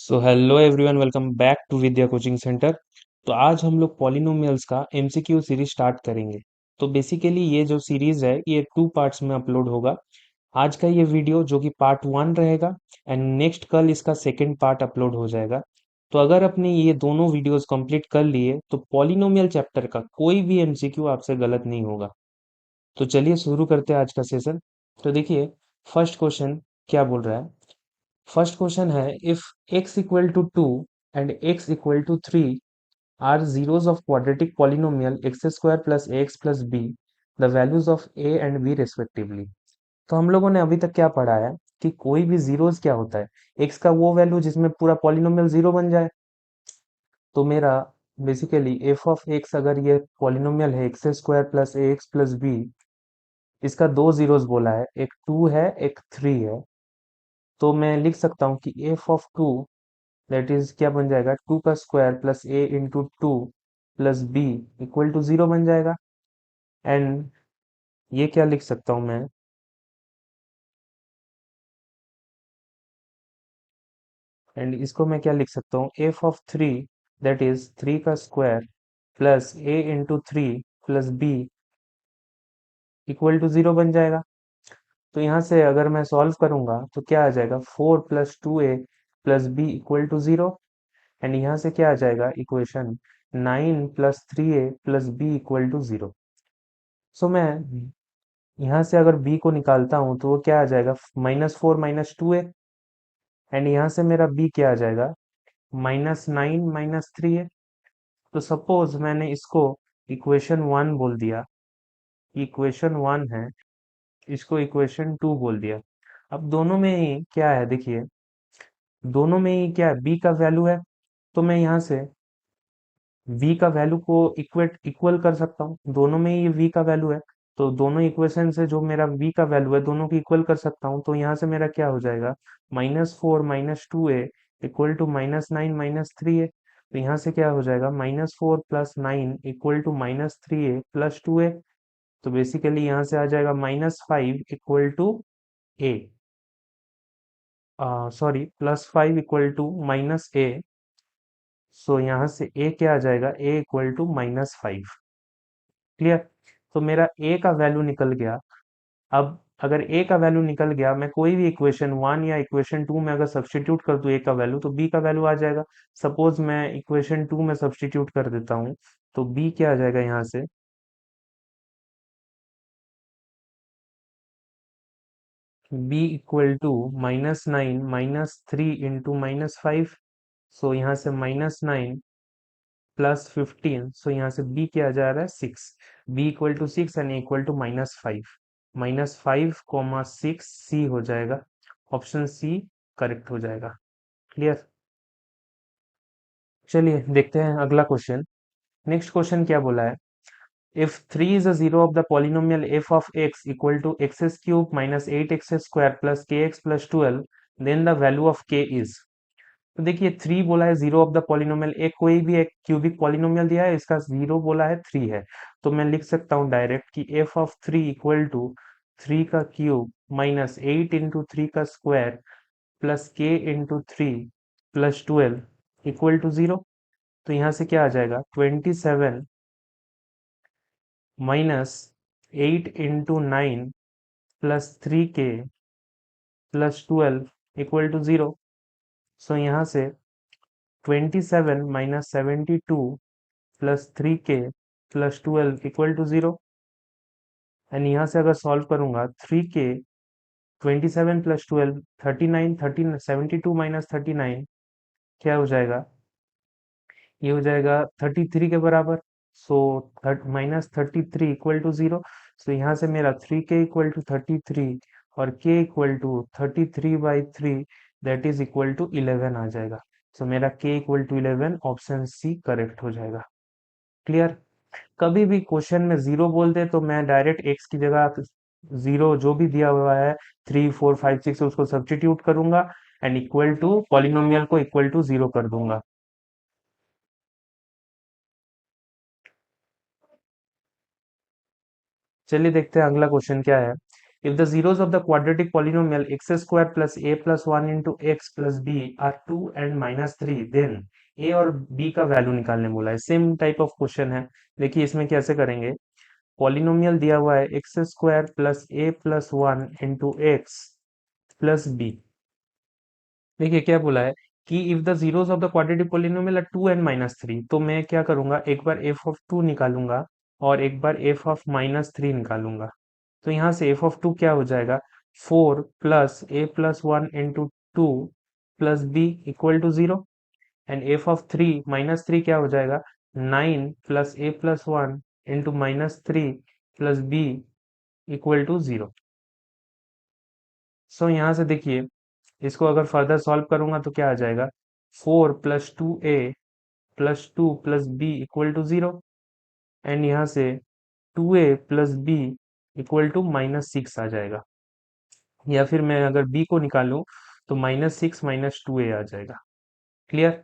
So hello everyone, welcome back to Vidya coaching centre. तो आज हम लोग पॉलिनोमियल्स का एमसीक्यू सीरीज स्टार्ट करेंगे। तो बेसिकली ये जो सीरीज है ये 2 पार्ट्स में अपलोड होगा। आज का ये वीडियो जो कि पार्ट 1 रहेगा एंड नेक्स्ट कल इसका सेकंड पार्ट अपलोड हो जाएगा। तो अगर अपने ये दोनों वीडियोस कंप्लीट कर लिए तो पॉलिनोमियल चैप्टर का कोई भी एमसीक्यू आपसे गलत नहीं होगा। तो चलिए शुरू करते हैं आज का सेशन। तो देखिए, फर्स्ट क्वेश्चन क्या बोल रहा है। फर्स्ट क्वेश्चन है, if x equal to 2 and x equal to 3 are zeros of quadratic polynomial x square plus ax plus b, the values of a and b respectively। तो हम लोगों ने अभी तक क्या पढ़ा है कि कोई भी जीरोस क्या होता है, x का वो वैल्यू जिसमें पूरा पॉलिनोमियल जीरो बन जाए। तो मेरा बेसिकली f ऑफ x, अगर ये पॉलिनोमियल है x square plus a x plus B, इसका दो जीरोस बोला है, एक 2 है एक 3 है। तो मैं लिख सकता हूँ कि f ऑफ 2 दैट इज क्या बन जाएगा, 2 का square plus a into 2 plus b equal to 0 बन जाएगा। एंड ये क्या लिख सकता हूँ मैं, एंड इसको मैं क्या लिख सकता हूँ, एफ ऑफ 3 दैट इज 3 का square plus a into 3 plus b equal to 0 बन जाएगा। तो यहाँ से अगर मैं सॉल्व करूंगा तो क्या आ जाएगा, 4 plus 2a plus b equal to 0। And यहाँ से क्या आ जाएगा, equation 9 plus 3a plus b equal to 0। So मैं यहाँ से अगर b को निकालता हूँ तो वो क्या आ जाएगा, -4 -2a। एंड यहाँ से मेरा b क्या आ जाएगा, -9 -3a। तो सपोज मैंने इसको इक्वेशन 1 बोल दिया, इक्वेशन 1 है, इसको इक्वेशन 2 बोल दिया। अब दोनों में ही क्या है, देखिए दोनों में ही क्या है, b का वैल्यू है। तो मैं यहाँ से v का वैल्यू को इक्वल कर सकता हूँ, दोनों में ही v का वैल्यू है। तो दोनों इक्वेशन से जो मेरा v का वैल्यू है दोनों को इक्वल कर सकता हूँ। तो यहाँ से मेरा क्या हो जाएगा, -4 -2a इक्वल टू -9 -3a। तो यहाँ से क्या हो जाएगा, -4 plus 9 equal to -3a plus 2a। तो बेसिकली यहाँ से आ जाएगा -5 equal to a, sorry +5 equal to -a। So यहाँ से a क्या आ जाएगा, a इक्वल टू -5। क्लियर। तो मेरा a का वैल्यू निकल गया। अब अगर a का वैल्यू निकल गया, मैं कोई भी इक्वेशन 1 या इक्वेशन 2 में अगर सब्सटीट्यूट कर दूं a का वैल्यू तो b का वैल्यू आ जाएगा। सपोज मैं इक्वेशन 2 में सब्सटीट्यूट कर देता हूँ तो b क्या आ जाएगा, यहाँ से b इक्वल टू -9 -3 इंटू -5। सो यहाँ से -9 +15। सो यहाँ से b क्या आ जा रहा है, 6। b equal to 6 and equal to -5। -5, 6 C हो जाएगा। ऑप्शन सी करेक्ट हो जाएगा। क्लियर। चलिए देखते हैं अगला क्वेश्चन। नेक्स्ट क्वेश्चन क्या बोला है, if 3 is a zero of the polynomial f of x equal to x cube minus 8x square plus kx plus 12, then the value of k is। तो देखिए 3 बोला है, जीरो ऑफ द पॉलिनोमियल, एक कोई भी एक क्यूबिक पॉलिनोमियल दिया है, इसका जीरो बोला है 3 है। तो मैं लिख सकता हूँ डायरेक्ट कि f ऑफ 3 इक्वल टू 3 का क्यूब माइनस 8 इंटू 3 का square plus k into 3 plus 12 equal to 0। तो यहाँ से क्या आ जाएगा, 27 minus 8 into 9 plus 3k plus 12 equal to 0। So यहाँ से 27 minus 72 plus 3k plus 12 equal to 0। And यहाँ से अगर सॉल्व करूंगा, 3k 27 प्लस 12 39, 72 माइनस 39 क्या हो जाएगा, ये हो जाएगा 33 के बराबर। सो -33 इक्वल टू 0। सो यहाँ से मेरा 3k इक्वल टू 33 और k equal to 33/3 that is equal to 11 आ जाएगा। सो मेरा k equal to 11, option C correct हो जाएगा। क्लियर। कभी भी क्वेश्चन में जीरो बोल दे तो मैं डायरेक्ट एक्स की जगह जीरो जो भी दिया हुआ है 3 4 5 6 उसको सब्स्टिट्यूट करूंगा एंड इक्वल टू पॉलिनोमियल को इक्वल टू 0 कर दूंगा। चलिए देखते हैं अगला क्वेश्चन क्या है। If the zeros of the quadratic polynomial x square plus a plus 1 into x plus b are 2 and minus 3, then a और b का वैल्यू निकालने बोला है। सेम टाइप ऑफ क्वेश्चन है। देखिए इसमें कैसे करेंगे। पॉलिनोमियल दिया हुआ है x square plus a plus 1 into x plus b. देखिए क्या बोला है कि if the zeros of the quadratic polynomial are 2 and minus 3, तो मैं क्या करूंगा, एक बार एफ ऑफ 2 निकालूंगा और एक बार एफ ऑफ माइनस 3 निकालूंगा। तो यहाँ से एफ ऑफ 2 क्या हो जाएगा, 4 plus a plus 1 into 2 plus b equal to 0। And f of 3 minus 3 क्या हो जाएगा, 9 plus a plus 1 into minus 3 plus b equal to 0। So यहाँ से देखिए इसको अगर फर्दर सॉल्व करूंगा तो क्या आ जाएगा, 4 plus 2a plus 2 plus b equal to 0। And यहाँ से 2a plus b equal to minus 6 आ जाएगा। या फिर मैं अगर b को निकालूं तो माइनस 6 माइनस 2a आ जाएगा। क्लियर।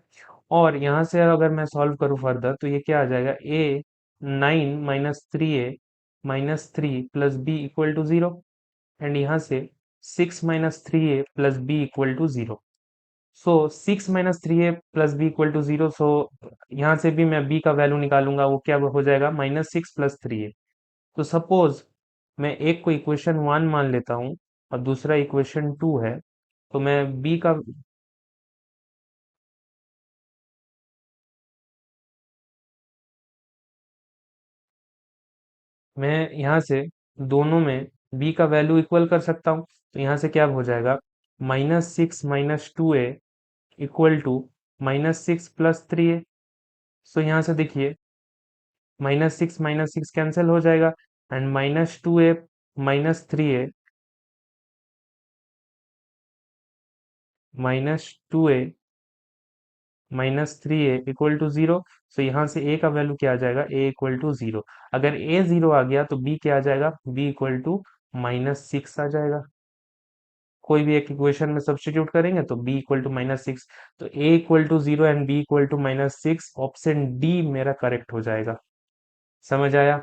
और यहाँ से अगर मैं सॉल्व करूँ फर्दर तो ये क्या आ जाएगा, a 9 minus 3a minus 3 plus b equal to 0। And यहाँ से 6 minus 3a plus b equal to 0। So 6 minus 3a plus b equal to 0। So यहाँ से भी मैं b का वैल्यू निकालूंगा, वो क्या हो जाएगा, माइनस 6 प्लस 3a। तो सपोज मैं एक को इक्वेशन 1 मान लेता हूँ और दूसरा इक्वेशन 2 है, तो मैं b का, मैं यहाँ से दोनों में b का वैल्यू इक्वल कर सकता हूँ। तो यहाँ से क्या हो जाएगा, minus 6 minus 2a equal to minus 6 plus 3a। So यहाँ से देखिए माइनस सिक्स कैंसिल हो जाएगा। And minus 2a minus 3a minus 2a minus 3a equal to 0। So यहाँ से a का वैल्यू क्या आ जाएगा, a इक्वल टू 0। अगर a 0 आ गया तो b क्या आ जाएगा, b इक्वल टू माइनस 6 आ जाएगा। कोई भी एक इक्वेशन में सब्स्टिट्यूट करेंगे तो b इक्वल टू माइनस 6। तो a equal to 0 and b equal to minus 6, option D मेरा करेक्ट हो जाएगा। समझ आया।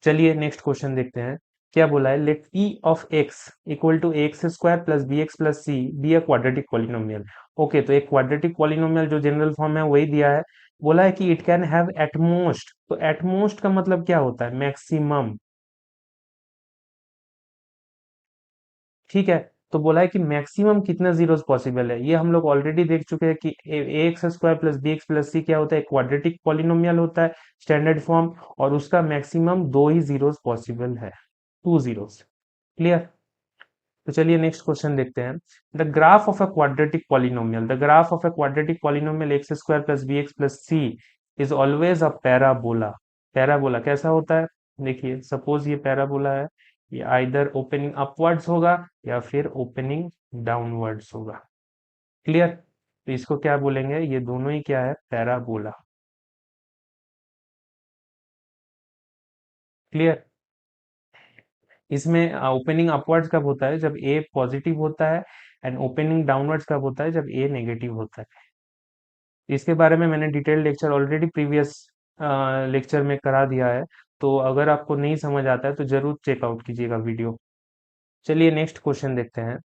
चलिए नेक्स्ट क्वेश्चन देखते हैं। क्या बोला है, let p of x equal to x square plus b x plus c be a quadratic polynomial. Okay, तो एक क्वाड्रेटिक पॉलिनोमियल जो जनरल फॉर्म है वही दिया है। बोला है कि इट कैन हैव एटमोस्ट, तो एटमोस्ट का मतलब क्या होता है, मैक्सिमम। ठीक है। तो बोला है कि मैक्सिमम कितने जीरोस पॉसिबल है, ये हम लोग ऑलरेडी देख चुके हैं कि a x square plus b x plus c क्या होता है, क्वाड्रेटिक पॉलिनोमियल होता है, स्टैंडर्ड फॉर्म। और उसका मैक्सिमम दो ही जीरोस पॉसिबल है, टू जीरोस। क्लियर। तो चलिए नेक्स्ट क्वेश्चन देखते हैं। The graph of a quadratic polynomial, the graph of a quadratic polynomial x square plus b x plus c is always a parabola. Parabola कैसा होता है, देखिए suppose ये पैराबोला है, ये आइदर ओपनिंग अपवर्ड्स होगा या फिर ओपनिंग डाउनवर्ड्स होगा। क्लियर। तो इसको क्या बोलेंगे, ये दोनों ही क्या है, पैराबोला। क्लियर। इसमें ओपनिंग अपवर्ड्स कब होता है, जब ए पॉजिटिव होता है। एंड ओपनिंग डाउनवर्ड्स कब होता है, जब ए नेगेटिव होता है। इसके बारे में मैंने detail lecture already previous lecture में करा दिया है। तो अगर आपको नहीं समझ आता है तो जरूर चेकआउट कीजिएगा वीडियो। चलिए नेक्स्ट क्वेश्चन देखते हैं।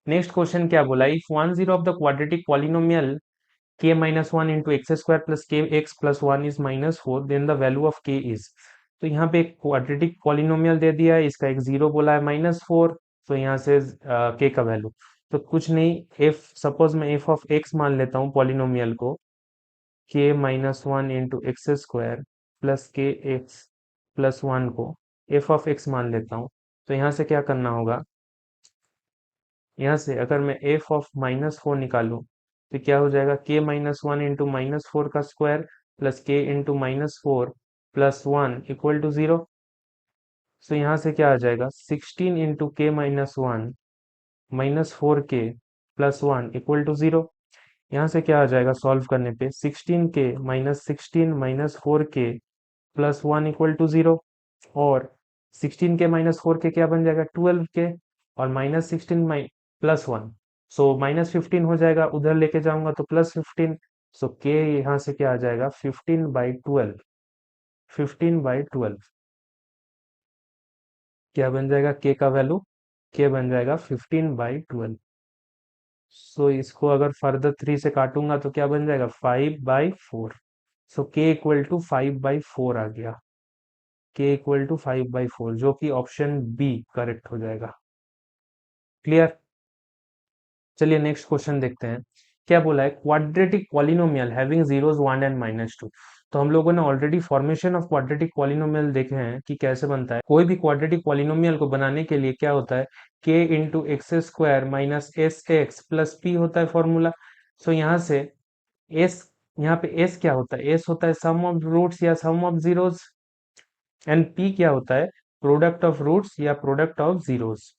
नेक्स्ट क्वेश्चन क्या बोला, if one zero of the quadratic polynomial k minus one into x square plus k x plus one is minus 4, then the value of k is. तो यहाँ पे एक quadratic polynomial दे दिया है, इसका एक जीरो बोला है माइनस 4। तो यहाँ से k का वैल्यू तो कुछ नहीं, f सपोज मैं f ऑफ x मान लेता हूँ पॉलिनोमियल को, k minus one into x square plus k x plus one को f ऑफ x मान लेता हूँ। तो यहाँ से क्या करना होगा, यहाँ से अगर मैं f ऑफ माइनस 4 निकालूं तो क्या हो जाएगा, k minus one into minus 4 का square plus k into minus 4 plus one equal to 0। So यहाँ से क्या आ जाएगा, 16 इंटू के माइनस वन माइनस 4 के प्लस वन इक्वल टू 0। यहाँ से क्या आ जाएगा सॉल्व करने पे, 16 के प्लस वन इक्वल टू 0। और 16 के माइनस 4 के क्या बन जाएगा, 12 के। और minus 16 plus one, so minus 15 हो जाएगा, उधर लेके जाऊंगा तो प्लस 15। सो के यहाँ से क्या आ जाएगा, 15/12। 15/12 क्या बन जाएगा के का वैल्यू, के बन जाएगा 15/12। सो इसको अगर फर्दर 3 से काटूंगा तो क्या बन जाएगा 5/4। सो के इक्वल टू 5/4 आ गया। के इक्वल टू 5/4 जो कि ऑप्शन बी करेक्ट हो जाएगा। क्लियर। चलिए नेक्स्ट क्वेश्चन देखते हैं। क्या बोला है, quadratic polynomial having zeros 1 and -2। तो हम लोगों ने already formation of quadratic polynomial देखे हैं कि कैसे बनता है। कोई भी क्वाड्रेटिक पॉलिनोमियल को बनाने के लिए क्या होता है, k into x square minus S x plus P होता है फॉर्मूला। सो यहाँ से s, यहाँ पे s क्या होता है, s होता है सम ऑफ रूट्स या sum of zeros, and p क्या होता है, प्रोडक्ट ऑफ रूट्स या product of zeros.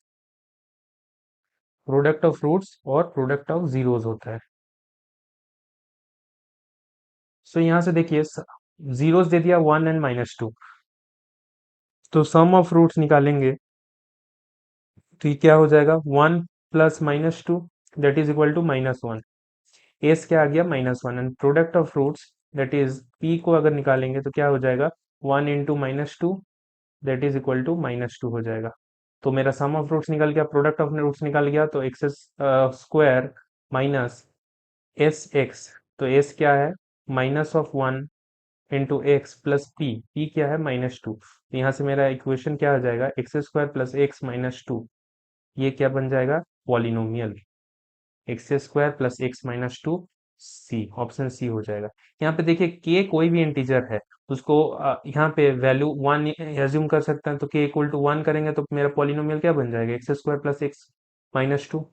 Product of roots और प्रोडक्ट ऑफ जीरोस होता है। सो यहाँ से देखिए जीरोस दे दिया 1 एंड -2, तो सम ऑफ रूट्स निकालेंगे तो ये क्या हो जाएगा 1 plus -2 that is equal to -1। S क्या आ गया -1, and product of roots that is P को अगर निकालेंगे तो क्या हो जाएगा 1 into -2 that is equal to -2 हो जाएगा। तो मेरा सम ऑफ रूट्स निकल गया, प्रोडक्ट ऑफ रूट्स निकल गया, तो x square minus S x. तो एस क्या है -1 into x plus P, P क्या है -2। तो यहाँ से मेरा इक्वेशन क्या आ जाएगा एक्स स्क्वायर प्लस एक्स -2, ये क्या बन जाएगा polynomial. X square plus x -2, सी, ऑप्शन सी हो जाएगा। यहाँ पे देखिए के कोई भी इंटीजर है, उसको यहाँ पे वैल्यू 1 एज्यूम कर सकते हैं, तो के इक्वल टू 1 करेंगे तो मेरा पॉलिनोमियल क्या बन जाएगा एक्स स्क्वायर प्लस एक्स -2।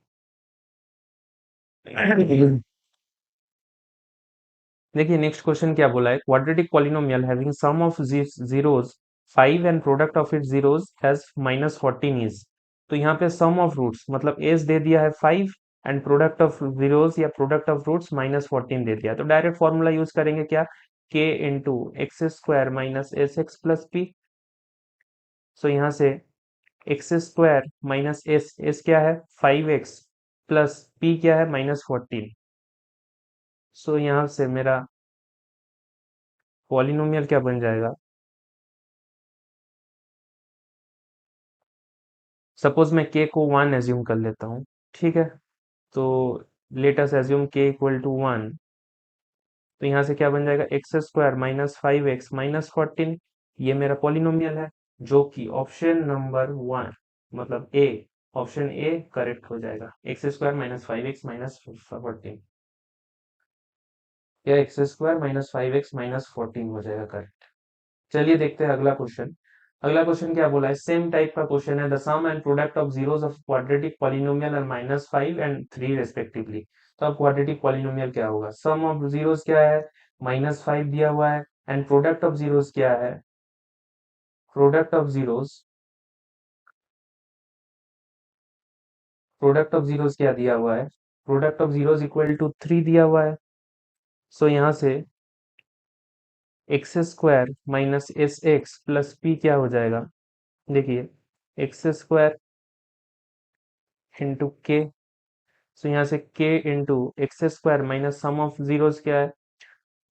देखिए नेक्स्ट क्वेश्चन क्या बोला है, quadratic polynomial having sum of zeros 5 and product of its zeros has -14 is. तो यहाँ पे सम ऑफ रूट्स मतलब एस दे दिया है 5 एंड प्रोडक्ट ऑफ जीरोस या प्रोडक्ट ऑफ रूट्स -14 दे दिया, तो डायरेक्ट फॉर्मूला यूज करेंगे क्या, k into x square minus S x plus P. So यहाँ से x square minus S, S क्या है 5x प्लस पी क्या है -14। सो यहाँ से मेरा पॉलिनोमियल क्या बन जाएगा, सपोज मैं के को 1 एज्यूम कर लेता हूँ, ठीक है। तो लेट अस एज्यूम के इक्वल टू 1। तो यहाँ से क्या बन जाएगा एक्स स्क्वायर माइनस 5x -14, ये मेरा पॉलिनोमियल है, जो कि ऑप्शन नंबर 1 मतलब ए, ऑप्शन ए करेक्ट हो जाएगा। एक्स स्क्वायर -5x -14, या एक्स स्क्वायर -5x -14 हो जाएगा करेक्ट। चलिए देखते हैं अगला क्वेश्चन। अगला क्वेश्चन क्या बोला है, सेम टाइप का क्वेश्चन है, the sum and product of zeros of quadratic polynomial are -5 and 3 respectively. तो अब क्वाड्रेटिक पॉलिनोमियल क्या होगा, सम ऑफ जीरोस क्या है -5 दिया हुआ है, एंड प्रोडक्ट ऑफ जीरोस क्या है, product of zeros, product of zeros क्या दिया हुआ है, product of zeros equal to 3 दिया हुआ है। सो यहाँ से x square minus S x plus P क्या हो जाएगा, देखिए एक्स स्क्वायर इंटू के। सो यहाँ से k into x square minus sum of zeros क्या है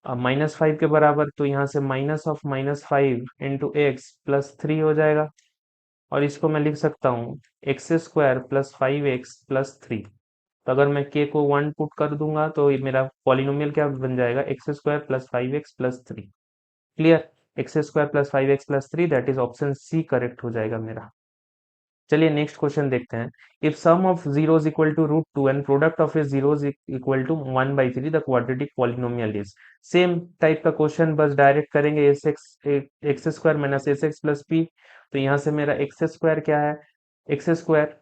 -5 के बराबर, तो यहाँ से minus of -5 into x plus 3 हो जाएगा, और इसको मैं लिख सकता हूँ x square plus 5x plus 3। तो अगर मैं k को 1 पुट कर दूंगा तो ये मेरा पॉलिनोमियल क्या बन जाएगा x square plus 5x plus 3। Clear. X square plus 5x plus 3 that is option C correct हो जाएगा मेरा। चलिए नेक्स्ट क्वेश्चन देखते हैं। If sum of zeros equal to √2 and product of zeros equal to 1/3 the quadratic polynomial is. Same type का question, बस direct करेंगे S x, x square minus S x plus P. तो यहाँ से मेरा x square क्या है, x square,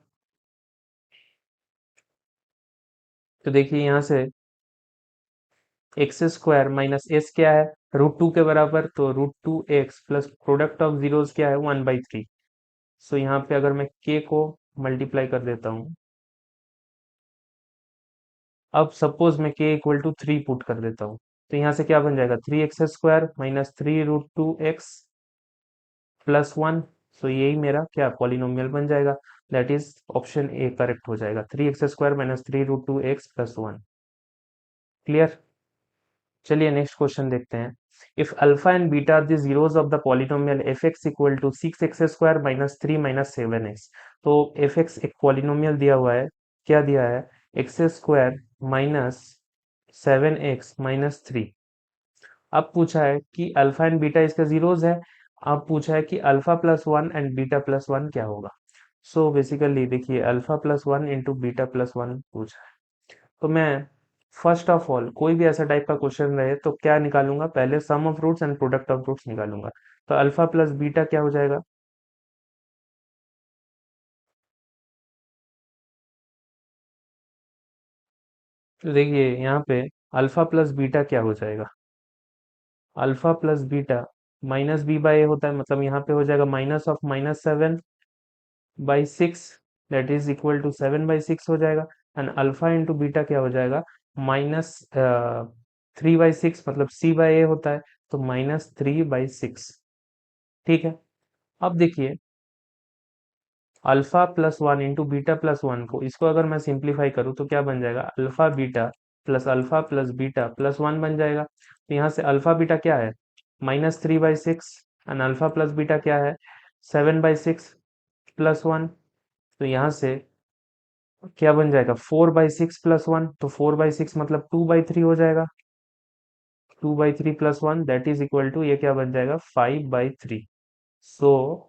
तो देखिए यहाँ से एक्स स्क्वायर माइनस एस क्या है √2 के बराबर, तो √2x plus product of zeros क्या है 1/3। सो यहाँ पे अगर मैं k को मल्टीप्लाई कर देता हूँ, अब सपोज मैं k इक्वल टू 3 पुट कर देता हूँ, तो यहाँ से क्या बन जाएगा 3x square minus 3√2x plus 1। सो यही मेरा क्या पॉलिनोमियल बन जाएगा, that is option A correct हो जाएगा, 3x square minus 3√2x plus 1। Clear. चलिए नेक्स्ट क्वेश्चन देखते हैं। If alpha and beta are the zeros of the polynomial f x equal to 6x² minus 3 minus 7x। तो F x एक polynomial दिया हुआ है, क्या दिया है, x² माइनस 7x माइनस 3। अब पूछा है कि अल्फा एंड बीटा इसका जीरोस है। अब पूछा है कि alpha plus one and beta plus one क्या होगा। सो बेसिकली देखिए, alpha plus one into beta plus one पूछा है। तो मैं फर्स्ट ऑफ ऑल कोई भी ऐसा टाइप का क्वेश्चन रहे तो क्या निकालूंगा, पहले sum of roots and product of roots निकालूंगा। तो अल्फा प्लस बीटा क्या हो जाएगा, तो देखिए यहाँ पे अल्फा प्लस बीटा क्या हो जाएगा, alpha plus beta minus b by a होता है, मतलब यहाँ पे हो जाएगा minus of minus 7/6, that is equal to 7/6 हो जाएगा। एंड अल्फा इंटू बीटा क्या हो जाएगा, माइनस 3/6, मतलब सी बाई ए होता है, तो -3/6। ठीक है। अब देखिए, alpha plus one into beta plus one को, इसको अगर मैं सिंप्लीफाई करूँ तो क्या बन जाएगा, alpha plus beta plus one बन जाएगा। तो यहाँ से अल्फा बीटा क्या है, -3/6, एंड अल्फा प्लस बीटा क्या है, 7/6 प्लस वन। तो यहाँ से क्या बन जाएगा, 4/6 प्लस वन, तो 4/6 मतलब 2/3 हो जाएगा। 2/3 plus one that is equal to, ये क्या बन जाएगा, 5/3। So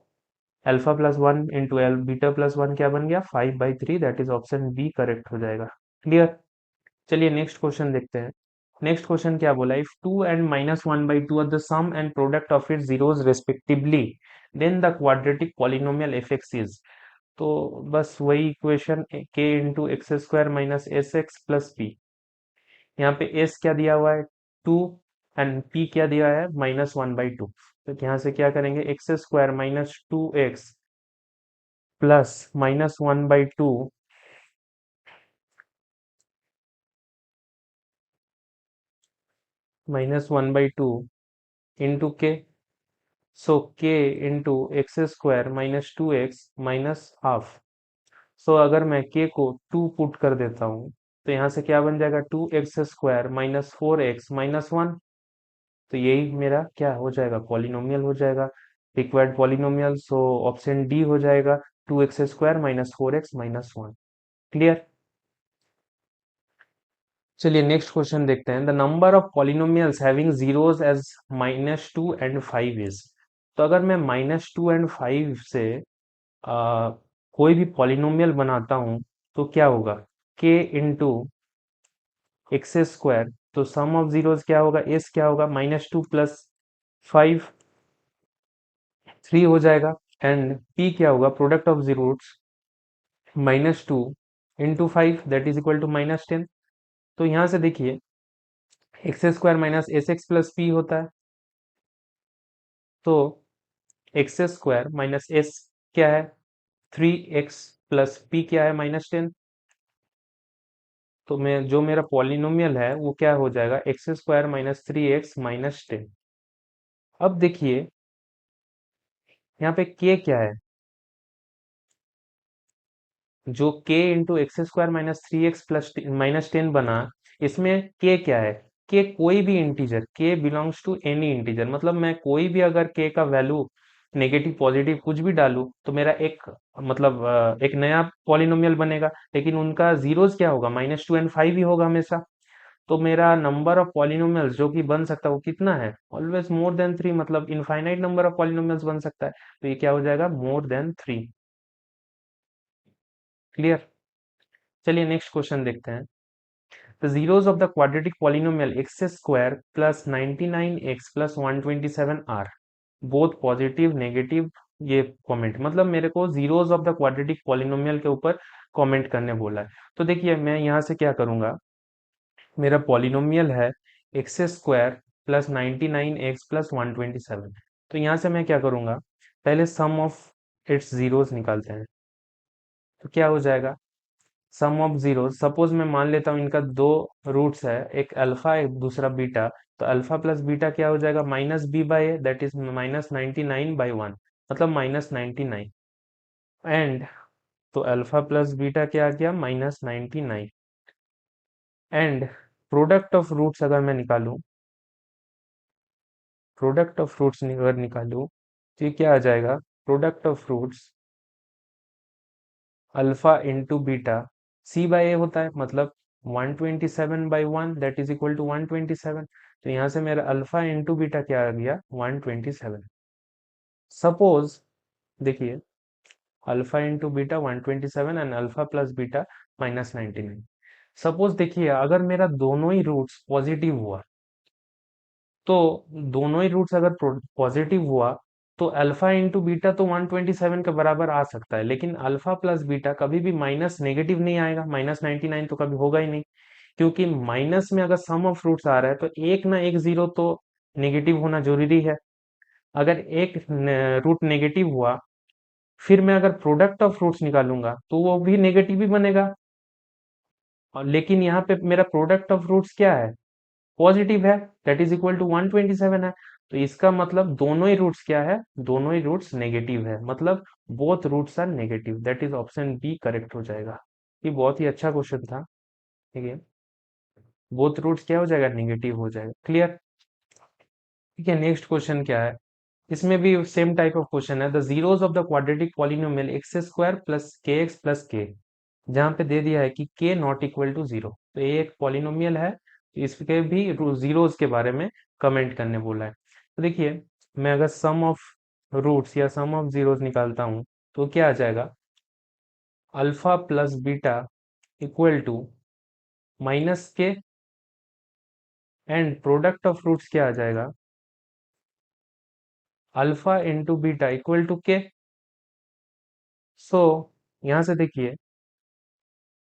alpha plus one into l beta plus one क्या बन गया, 5/3, that is option B correct हो जाएगा। क्लियर। चलिए नेक्स्ट क्वेश्चन देखते हैं। नेक्स्ट क्वेश्चन क्या बोला, if 2 and -1/2 are the sum and product of its zeros respectively, then the quadratic polynomial f x is. तो बस वही equation, k into x square minus S x plus P. यहाँ पे S क्या दिया हुआ है, 2, एंड पी क्या दिया है, -1/2। तो यहाँ से क्या करेंगे, x² minus 2x plus -1/2 -1/2 into k. So k into x² minus 2x minus half. So अगर मैं के को 2 पुट कर देता हूँ तो यहाँ से क्या बन जाएगा, 2x² माइनस 4x माइनस 1। तो यही मेरा क्या हो जाएगा, पॉलिनोमियल हो जाएगा, required polynomial. So option D हो जाएगा, 2x² minus 4x minus 1। Clear. चलिए नेक्स्ट क्वेश्चन देखते हैं, the number of polynomials having zeros as -2 and 5 is. तो अगर मैं -2 एंड 5 से कोई भी पॉलिनोमियल बनाता हूं तो क्या होगा, k इंटू x²। तो सम ऑफ जीरोस क्या होगा, s क्या होगा, -2 प्लस 5, 3 हो जाएगा। एंड p क्या होगा, product of zeros -2 into 5 that is equal to -10। तो यहां से देखिए, x² minus S x plus P होता है। तो x² माइनस एस क्या है, 3x प्लस पी क्या है, -10। तो मैं जो मेरा पॉलिनोमियल है वो क्या हो जाएगा, x² माइनस 3x माइनस 10। अब देखिए यहाँ पे k क्या है, जो k into x² minus 3x plus -10 बना, इसमें k क्या है, k कोई भी integer, k belongs to any integer, मतलब मैं कोई भी अगर k का वैल्यू नेगेटिव पॉजिटिव कुछ भी डालूं तो मेरा एक, मतलब एक नया पॉलिनोमियल बनेगा। लेकिन उनका जीरोस क्या होगा, -2 एंड 5 ही होगा हमेशा। तो मेरा नंबर ऑफ पॉलिनोमियल्स जो कि बन सकता है वो कितना है, ऑलवेज मोर देन 3, मतलब इनफाइनाइट नंबर ऑफ पॉलिनोमियल्स बन सकता है। तो ये क्या हो जाएगा, मोर देन 3। क्लियर। चलिए नेक्स्ट क्वेश्चन देखते हैं, the zeros of the quadratic polynomial x² plus 99x plus 127 are both positive negative. ये कमेंट, मतलब मेरे को zeros of the quadratic polynomial के ऊपर कमेंट करने बोला है। तो देखिए मैं यहाँ से क्या करूंगा, मेरा पॉलिनोमियल है x² प्लस 99x प्लस 127। तो यहाँ से मैं क्या करूंगा, पहले सम ऑफ इट्स जीरोस निकालते हैं। तो क्या हो जाएगा, सम ऑफ जीरो, सपोज मैं मान लेता हूँ इनका दो रूट्स है, एक अल्फा एक दूसरा बीटा। तो अल्फा प्लस बीटा क्या हो जाएगा, -b/a दैट इज -99/1, मतलब -99। एंड तो अल्फा प्लस बीटा क्या आ गया, -99। एंड प्रोडक्ट ऑफ रूट्स अगर मैं निकालूं, प्रोडक्ट ऑफ फ्रूट्स अगर निकालूं तो ये क्या आ जाएगा, product of roots alpha into beta, c by a होता है, मतलब 127/1 दैट इज इक्वल टू 127। तो यहाँ से मेरा अल्फा इंटू बीटा क्या आ गया, 127। सपोज देखिए, alpha into beta 127 and alpha plus beta -99। Suppose देखिए, अगर मेरा दोनों ही रूट्स पॉजिटिव हुआ, तो दोनों ही रूट्स अगर पॉजिटिव हुआ तो अल्फा इंटू बीटा तो 127 के बराबर आ सकता है, लेकिन अल्फा प्लस बीटा कभी भी माइनस नेगेटिव नहीं आएगा, -99 तो कभी होगा ही नहीं, क्योंकि माइनस में अगर सम ऑफ रूट्स आ रहा है तो एक ना एक जीरो तो नेगेटिव होना जरूरी है। अगर एक रूट नेगेटिव हुआ, फिर मैं अगर प्रोडक्ट ऑफ फ्रूट्स निकालूंगा तो वो भी नेगेटिव ही बनेगा। और लेकिन यहाँ पे मेरा प्रोडक्ट ऑफ फ्रूट्स क्या है, पॉजिटिव है, दैट इज इक्वल टू 127 है। तो इसका मतलब दोनों ही रूट्स क्या है, दोनों ही रूट्स नेगेटिव है, मतलब both roots are negative, that is option B correct हो जाएगा। ये बहुत ही अच्छा क्वेश्चन था। ठीक है, बोथ रूट्स क्या हो जाएगा, नेगेटिव हो जाएगा। क्लियर। ठीक है, नेक्स्ट क्वेश्चन क्या है, इसमें भी सेम टाइप ऑफ क्वेश्चन है, the zeros of the quadratic polynomial x square plus k x plus के, जहां पे दे दिया है कि के नॉट इक्वल टू जीरो। तो ये एक पॉलिनोमियल है, तो इसके भी जीरोस के बारे में कमेंट करने बोला है। तो देखिए, मैं अगर सम ऑफ रूट्स या सम ऑफ जीरोस निकालता हूं तो क्या आ जाएगा, alpha plus beta equal to minus k, and product of roots क्या आ जाएगा, alpha into beta equal to k. So यहां से देखिए,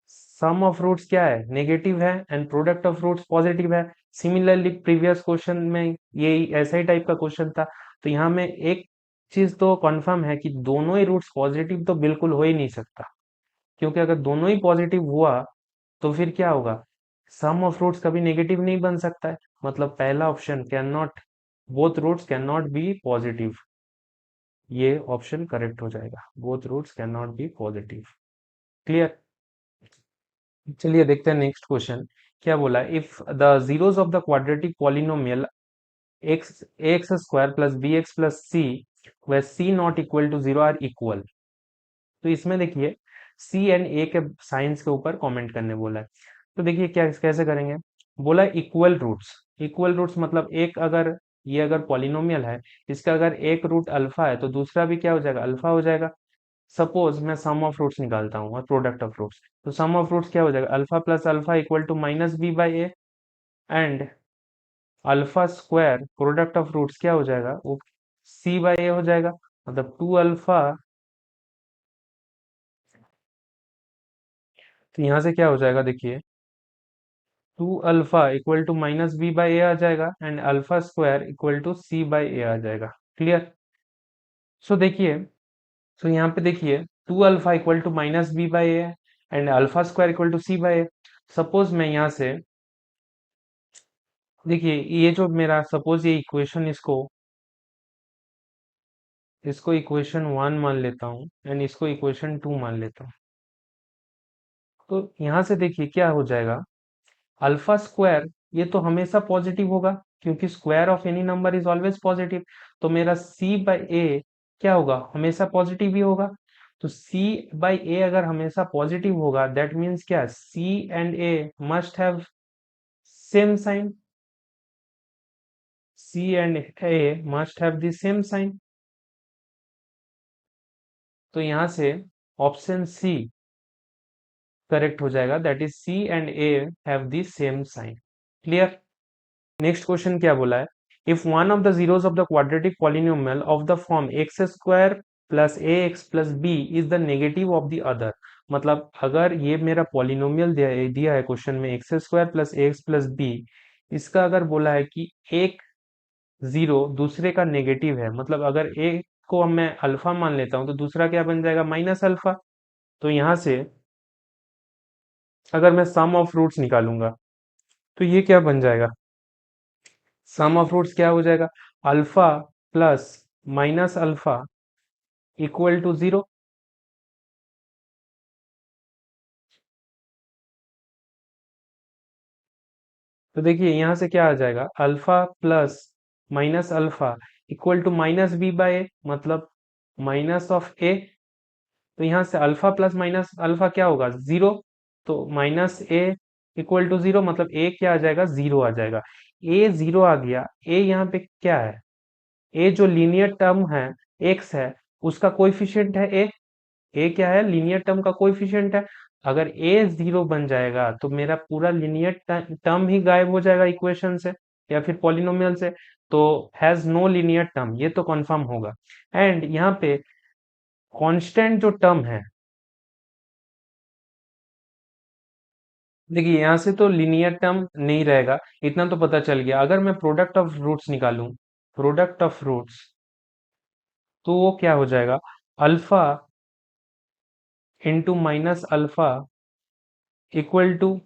सम ऑफ रूट्स क्या है, नेगेटिव है, and product of roots positive है। सिमिलरली प्रीवियस क्वेश्चन में ये ऐसा ही टाइप का क्वेश्चन था। तो यहाँ में एक चीज तो कंफर्म है कि दोनों ही रूट्स पॉजिटिव तो बिल्कुल हो ही नहीं सकता, क्योंकि अगर दोनों ही पॉजिटिव हुआ तो फिर क्या होगा, सम ऑफ रूट्स कभी नेगेटिव नहीं बन सकता है, मतलब पहला option can not, both roots can not be positive, ये ऑप्शन करेक्ट हो जाएगा, both roots can not be positive. Clear. चलिए देखते हैं नेक्स्ट क्वेश्चन क्या बोला, if the zeros of the quadratic polynomial x x square plus b x plus c व c not equal to zero are equal. तो इसमें देखिए, सी and ए के साइंस के ऊपर कमेंट करने बोला है। तो देखिए क्या कैसे करेंगे, बोला इक्वल रूट्स। इक्वल रूट्स मतलब एक अगर, ये अगर पॉलिनोमियल है, इसका अगर एक रूट अल्फा है तो दूसरा भी क्या हो जाएगा, अल्फा हो जाएगा। सपोज मैं सम ऑफ रूट्स निकालता हूँ और प्रोडक्ट ऑफ रूट्स, तो सम ऑफ रूट्स क्या हो जाएगा, alpha plus alpha equal to minus b by a, and alpha square product of roots क्या हो जाएगा, वो सी बाई ए हो जाएगा, मतलब टू अल्फा। तो यहाँ से क्या हो जाएगा देखिए, two alpha equal to minus b by a आ जाएगा, and alpha square equal to c by a आ जाएगा। क्लियर। सो देखिए, सो यहाँ पे देखिए, two alpha equal to minus b by a and alpha square equal to c by a. Suppose मैं यहाँ से देखिए, ये जो मेरा सपोज ये इक्वेशन, इसको इक्वेशन वन मान लेता हूँ एंड इसको इक्वेशन टू मान लेता हूँ। तो यहाँ से देखिए क्या हो जाएगा, अल्फा स्क्वायर ये तो हमेशा पॉजिटिव होगा, क्योंकि square of any number is always positive. तो मेरा सी बाई ए क्या होगा, हमेशा पॉजिटिव ही होगा। तो सी बाई ए अगर हमेशा पॉजिटिव होगा, दैट मीन्स क्या, c and a must have same sign, c and a must have the same sign. तो यहाँ से ऑप्शन सी करेक्ट हो जाएगा, that is c and a have the same sign. Clear. Next question क्या बोला है, if one of the zeros of the quadratic polynomial of the form x square plus a x plus b is the negative of the other, मतलब अगर ये मेरा polynomial दिया है question में x square plus a x plus B, इसका अगर बोला है कि एक जीरो दूसरे का नेगेटिव है, मतलब अगर एक को मैं अल्फा मान लेता हूं तो दूसरा क्या बन जाएगा, माइनस अल्फा। तो यहां से अगर मैं सम ऑफ रूट्स निकालूंगा तो ये क्या बन जाएगा, सम ऑफ रूट्स क्या हो जाएगा, alpha plus minus alpha equal to zero. तो देखिए यहां से क्या आ जाएगा, alpha plus minus alpha equal to minus b by a, मतलब माइनस ऑफ ए। तो यहाँ से अल्फा प्लस माइनस अल्फा क्या होगा, जीरो। तो minus a equal to zero, मतलब ए क्या आ जाएगा, जीरो आ जाएगा। ए जीरो आ गया। ए यहाँ पे क्या है, ए जो लीनियर टर्म है, एक्स है, उसका कोएफिशिएंट है ए। ए क्या है, लीनियर टर्म का कोएफिशिएंट है। अगर ए जीरो बन जाएगा तो मेरा पूरा लीनियर टर्म ही गायब हो जाएगा इक्वेशन से या फिर पॉलिनोमियल से। तो हैज नो लीनियर टर्म, ये तो कंफर्म होगा। एंड यहाँ पे कांस्टेंट जो टर्म है, देखिए यहाँ से तो लीनियर टर्म नहीं रहेगा, इतना तो पता चल गया। अगर मैं प्रोडक्ट ऑफ रूट्स निकालूं, प्रोडक्ट ऑफ रूट्स, तो वो क्या हो जाएगा, alpha into minus alpha equal to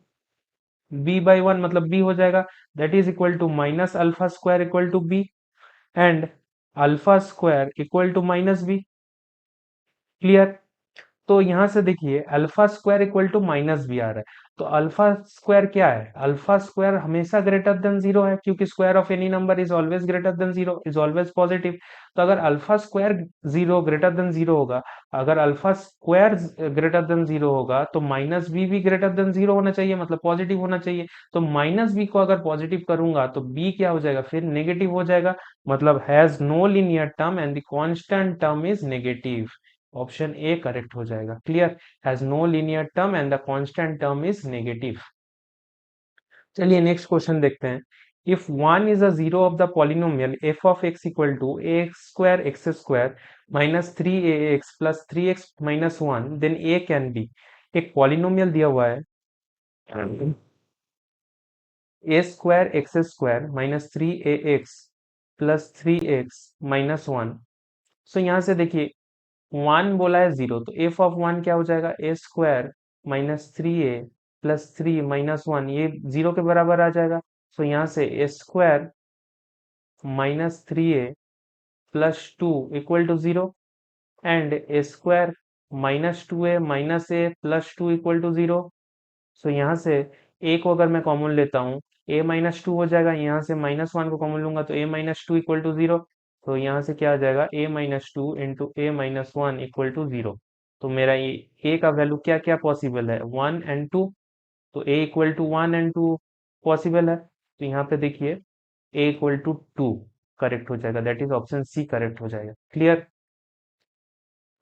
b by one, मतलब बी हो जाएगा। That is equal to minus alpha square equal to b, and alpha square equal to minus b. Clear. तो यहां से देखिए alpha square equal to minus b आ रहा है। तो अल्फा स्क्वायर क्या है, अल्फा स्क्वायर हमेशा ग्रेटर देन जीरो है, क्योंकि square of any number is always greater than zero, is always positive. तो अगर alpha square zero greater than zero होगा, अगर alpha square greater than zero होगा, तो माइनस बी भी ग्रेटर देन जीरो होना चाहिए, मतलब पॉजिटिव होना चाहिए। तो माइनस बी को अगर पॉजिटिव करूंगा तो बी क्या हो जाएगा, फिर नेगेटिव हो जाएगा, मतलब has no linear term and the constant term is negative. Option A correct हो जाएगा। Clear, has no linear term and the constant term is negative. चलिए नेक्स्ट क्वेश्चन देखते हैं। If one is a zero of the polynomial f of x equal to a x square minus three a x plus three x minus one, then a can be. एक polynomial दिया हुआ है ए square minus three a x plus three x minus one. So यहाँ से देखिए one बोला है zero, तो एफ ऑफ वन क्या हो जाएगा, a square minus three a plus three minus one, ये जीरो के बराबर आ जाएगा। सो यहाँ से a square minus three a plus two equal to zero, and a square minus two a minus a plus two equal to zero. So यहाँ से ए को अगर मैं कॉमन लेता हूँ, ए माइनस टू हो जाएगा, यहाँ से माइनस वन को कॉमन लूंगा तो a minus two equal to zero. तो यहाँ से क्या आ जाएगा, a minus two into a minus one equal to zero. तो मेरा ये ए का वैल्यू क्या क्या पॉसिबल है, वन एंड टू। तो a equal to one and two possible है, तो यहाँ पे देखिए a equal to two correct हो जाएगा, that is option C correct हो जाएगा। क्लियर।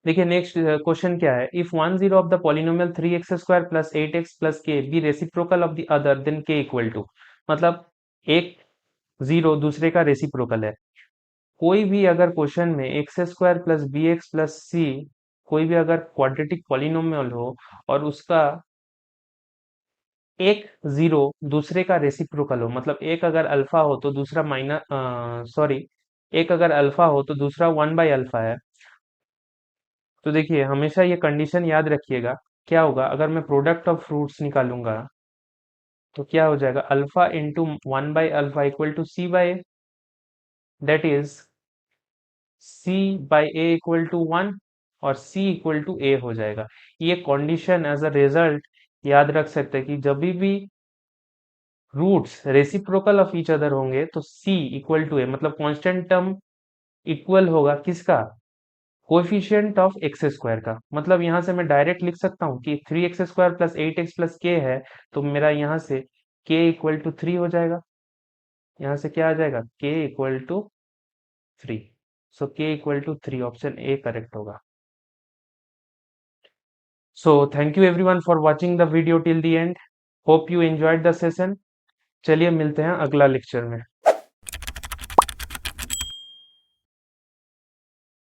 देखिए नेक्स्ट क्वेश्चन क्या है, if one zero of the polynomial three x square plus eight x plus k be reciprocal of the other then k equal to, मतलब एक zero दूसरे का reciprocal है। कोई भी अगर क्वेश्चन में x square plus b x plus c, कोई भी अगर क्वाड्रेटिक पॉलिनोमियल हो और उसका एक जीरो दूसरे का रेसिप्रोकल हो, मतलब एक अगर अल्फा हो तो दूसरा माइनस सॉरी, एक अगर अल्फा हो तो दूसरा वन बाई अल्फा है। तो देखिए हमेशा ये कंडीशन याद रखिएगा। क्या होगा अगर मैं प्रोडक्ट ऑफ फ्रूट्स निकालूंगा, तो क्या हो जाएगा, alpha into one by alpha equal to c by a, that is c by a equal to one, और सी इक्वल टू ए हो जाएगा। ये कंडीशन एज अ रिजल्ट याद रख सकते हैं कि जब भी roots reciprocal of each other होंगे तो सी इक्वल टू ए, मतलब कांस्टेंट टर्म इक्वल होगा किसका, कोएफिशिएंट ऑफ एक्स स्क्वायर का। मतलब यहाँ से मैं डायरेक्ट लिख सकता हूँ कि three x square plus eight x plus k है, तो मेरा यहाँ से के इक्वल टू थ्री हो जाएगा। यहाँ से क्या आ जाएगा, के equal to three. So k equal to three, option A correct होगा। So thank you everyone for watching the video till the end, hope you enjoyed the session. चलिए मिलते हैं अगला लेक्चर में।